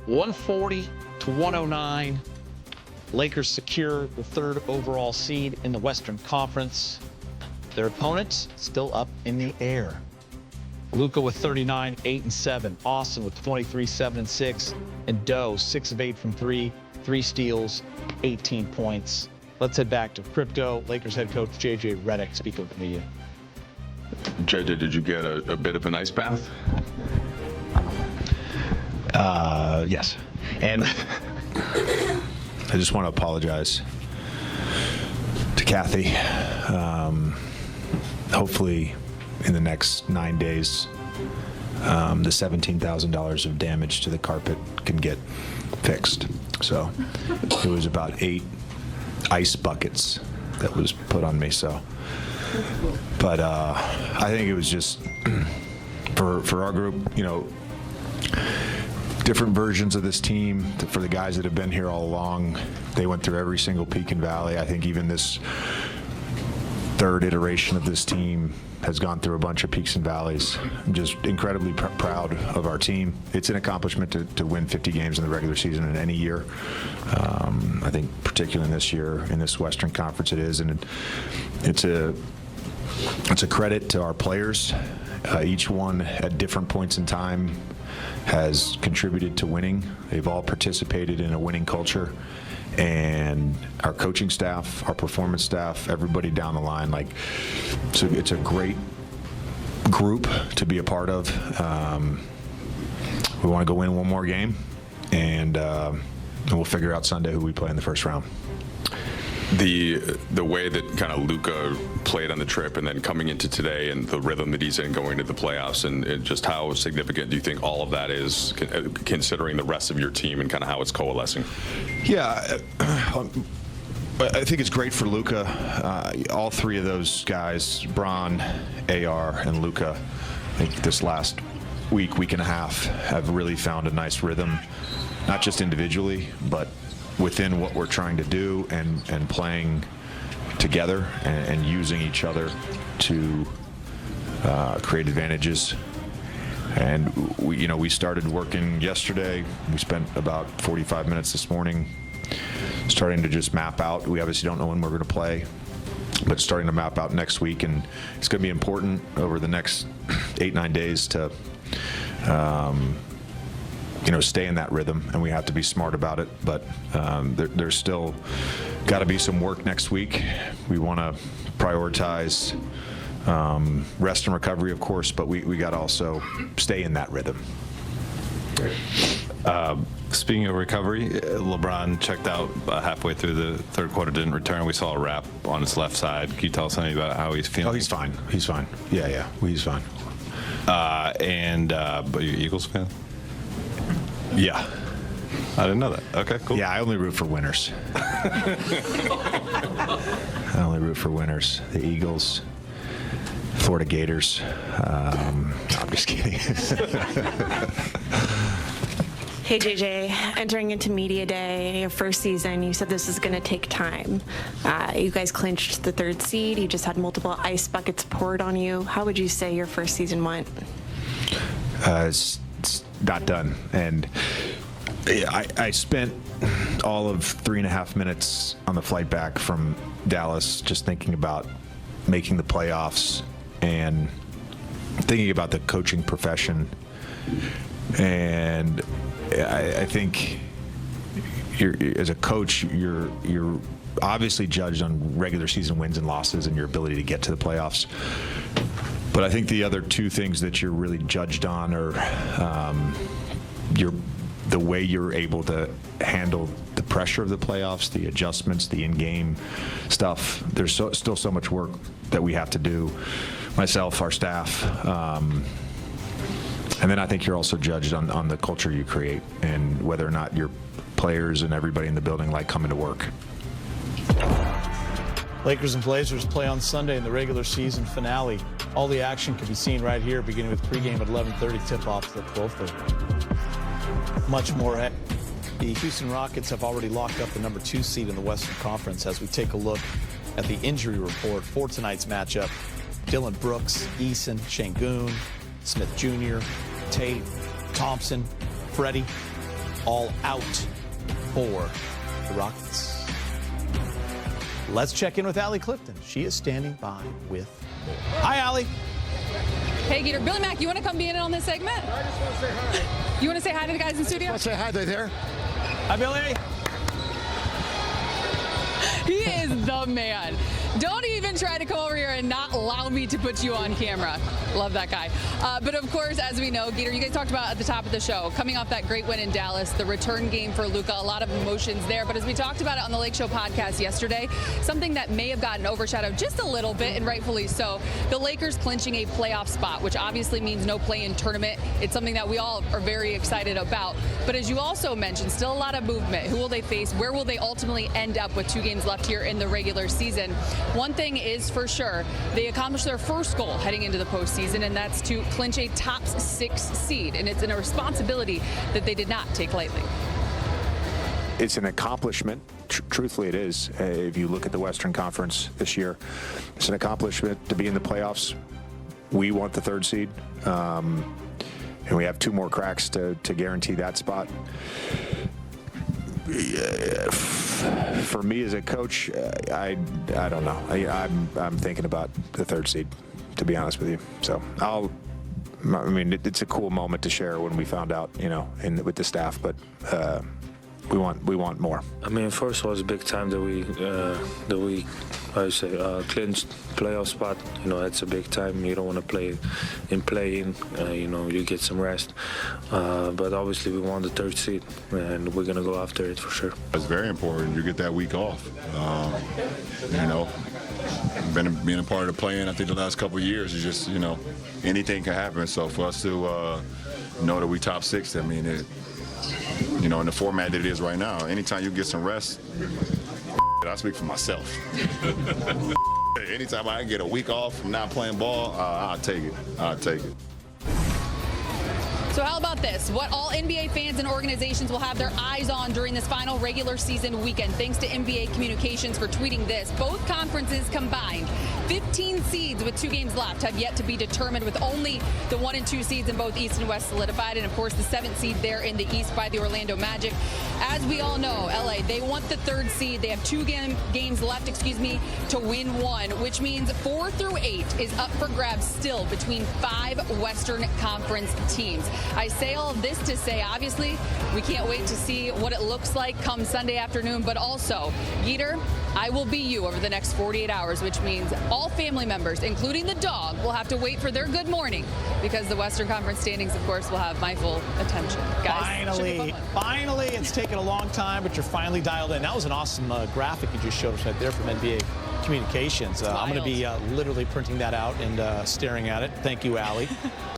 140-109. Lakers secure the 3rd overall seed in the Western Conference. Their opponents still up in the air. Luka with 39, 8-7. Austin with 23, 7-6. And Doe, 6 of 8 from 3, 3 steals, 18 points. Let's head back to crypto. Lakers head coach JJ Redick speaking with the media. JJ, did you get a bit of an ice bath? Yes. And I just want to apologize to Kathy. Hopefully in the next 9 days, the $17,000 of damage to the carpet can get fixed. So it was about 8 ice buckets that was put on me. So, but I think it was just for our group, you know, different versions of this team. For the guys that have been here all along, they went through every single peak and valley. I think even this 3rd iteration of this team has gone through a bunch of peaks and valleys. I'm just incredibly proud of our team. It's an accomplishment to win 50 games in the regular season in any year. I think particularly in this year, in this Western Conference it is, and it's a credit to our players. Each one at different points in time has contributed to winning. They've all participated in a winning culture. And our coaching staff, our performance staff, everybody down the line, like, so it's a great group to be a part of. We want to go win one more game, and we'll figure out Sunday who we play in the first round. The way that kind of Luka played on the trip and then coming into today and the rhythm that he's in going into the playoffs, and just how significant do you think all of that is considering the rest of your team and kind of how it's coalescing? Yeah, I think it's great for Luka. All 3 of those guys, Bron, AR, and Luka, I think this last week and a half have really found a nice rhythm, not just individually, but within what we're trying to do and playing together and using each other to create advantages. And we started working yesterday. We spent about 45 minutes this morning starting to just map out. We obviously don't know when we're going to play, but starting to map out next week. And it's going to be important over the next 8-9 days to stay in that rhythm, and we have to be smart about it. But there's still got to be some work next week. We want to prioritize rest and recovery, of course, but we got to also stay in that rhythm. Speaking of recovery, LeBron checked out halfway through the 3rd quarter, didn't return. We saw a wrap on his left side. Can you tell us something about how he's feeling? Oh, he's fine. He's fine. Yeah, he's fine. But you're an Eagles fan? Yeah. I didn't know that. Okay, cool. Yeah, I only root for winners. I only root for winners. The Eagles, Florida Gators. No, I'm just kidding. Hey, JJ, entering into media day, your first season, you said this is going to take time. You guys clinched the 3rd seed. You just had multiple ice buckets poured on you. How would you say your first season went? It's not done. And I spent all of 3.5 minutes on the flight back from Dallas just thinking about making the playoffs and thinking about the coaching profession. And I think as a coach, you're obviously judged on regular season wins and losses and your ability to get to the playoffs. But I think the other 2 things that you're really judged on are the way you're able to handle the pressure of the playoffs, the adjustments, the in-game stuff. There's still so much work that we have to do, myself, our staff. And then I think you're also judged on the culture you create and whether or not your players and everybody in the building like coming to work. Lakers and Blazers play on Sunday in the regular season finale. All the action can be seen right here, beginning with pregame at 11:30, tip-off at 12:30. Much more ahead. The Houston Rockets have already locked up the number 2 seed in the Western Conference. As we take a look at the injury report for tonight's matchup, Dylan Brooks, Eason, Şengün, Smith Jr., Tate, Thompson, Freddie. all out for the Rockets. Let's check in with Allie Clifton. She is standing by with more. Hi, Allie. Hey, Gator. Billy Mack, you want to come be in on this segment? I just want to say hi. You want to say hi to the guys in the studio? I want to say hi. They there? Hi, Billy. He is the man. Don't even try to come over here and not allow me to put you on camera. Love that guy. But of course, as we know, Gator, you guys talked about at the top of the show, coming off that great win in Dallas, the return game for Luka, a lot of emotions there. But as we talked about it on the Lake Show podcast yesterday, something that may have gotten overshadowed just a little bit, and rightfully so, the Lakers clinching a playoff spot, which obviously means no play-in tournament. It's something that we all are very excited about. But as you also mentioned, still a lot of movement. Who will they face? Where will they ultimately end up with 2 games left here in the regular season? One thing is for sure, they accomplished their first goal heading into the postseason, and that's to clinch a top 6 seed. And it's a responsibility that they did not take lightly. It's an accomplishment. Truthfully, it is. If you look at the Western Conference this year, it's an accomplishment to be in the playoffs. We want the 3rd seed, and we have 2 more cracks to guarantee that spot. For me as a coach, I don't know. I'm thinking about the 3rd seed, to be honest with you. So it's a cool moment to share when we found out, with the staff, but we want more. I mean, first of all, it's a big time that we clinched playoff spot. It's a big time. You don't want to play in. You get some rest. But obviously, we want the 3rd seed, and we're gonna go after it for sure. It's very important. You get that week off. Being a part of the play-in, I think the last couple of years is just anything can happen. So for us to know that we top 6, I mean it. In the format that it is right now, anytime you get some rest, I speak for myself. Anytime I can get a week off from not playing ball, I'll take it. I'll take it. So how about this? What all NBA fans and organizations will have their eyes on during this final regular season weekend. Thanks to NBA Communications for tweeting this. Both conferences combined, 15 seeds with 2 games left have yet to be determined, with only the 1 and 2 seeds in both East and West solidified, and of course the 7th seed there in the East by the Orlando Magic. As we all know, LA, they want the 3rd seed. They have 2 games left, to win 1, which means 4 through 8 is up for grabs still between 5 Western Conference teams. I say all of this to say, obviously, we can't wait to see what it looks like come Sunday afternoon, but also, Geeter, I will be you over the next 48 hours, which means all family members, including the dog, will have to wait for their good morning, because the Western Conference standings, of course, will have my full attention. Guys, Finally, it's taken a long time, but you're finally dialed in. That was an awesome graphic you just showed us right there from NBA Communications. I'm going to be literally printing that out and staring at it. Thank you, Allie.